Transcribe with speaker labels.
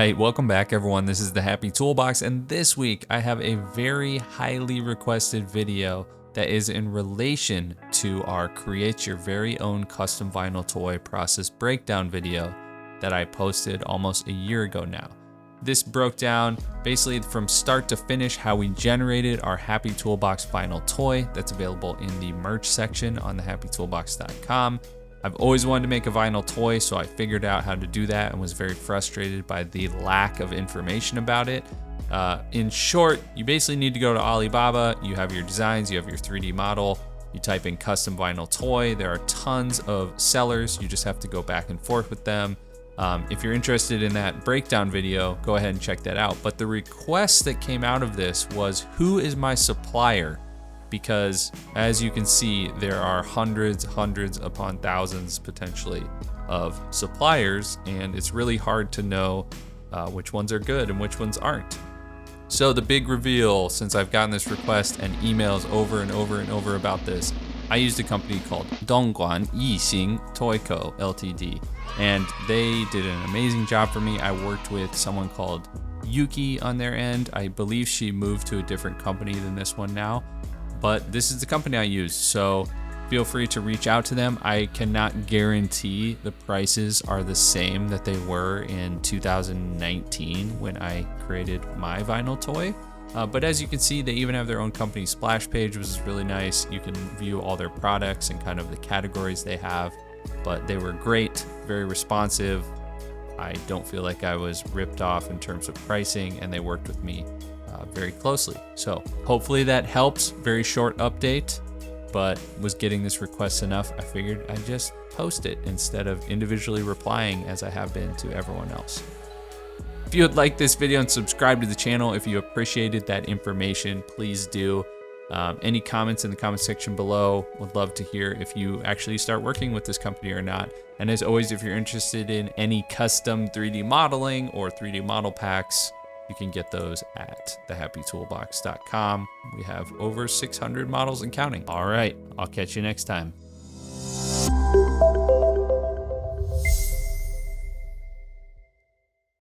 Speaker 1: right, welcome back everyone. This is the Happy Toolbox, and this week I have a very highly requested video that is in relation to our create your very own custom vinyl toy process breakdown video that I posted almost a year ago now. This broke down basically from start to finish how we generated our Happy Toolbox vinyl toy that's available in the merch section on thehappytoolbox.com. I've always wanted to make a vinyl toy, so I figured out how to do that and was very frustrated by the lack of information about it. In short, you basically need to go to Alibaba, you have your designs, you have your 3D model, you type in custom vinyl toy. There are tons of sellers, you just have to go back and forth with them. If you're interested in that breakdown video, go ahead and check that out. But the request that came out of this was, who is my supplier? Because as you can see, there are hundreds upon thousands potentially of suppliers, and it's really hard to know which ones are good and which ones aren't. So the big reveal, since I've gotten this request and emails over and over about this, I used a company called Dongguan Yixing Toy Co. Ltd. And they did an amazing job for me. I worked with someone called Yuki on their end. I believe she moved to a different company than this one now, but this is the company I use, so feel free to reach out to them. I cannot guarantee the prices are the same that they were in 2019 when I created my vinyl toy. But as you can see, they even have their own company splash page, which is really nice. You can view all their products and kind of the categories they have, but they were great, very responsive. I don't feel like I was ripped off in terms of pricing, and they worked with me very closely. So hopefully that helps. Very short update, but was getting this request enough, I figured I'd just post it instead of individually replying as I have been to everyone else. If you would like this video and subscribe to the channel, if you appreciated that information, please do. Any comments in the comment section below, would love to hear if you actually start working with this company or not. And as always, if you're interested in any custom 3D modeling or 3D model packs, you can get those at thehappytoolbox.com. We have over 600 models and counting. All right, I'll catch you next time.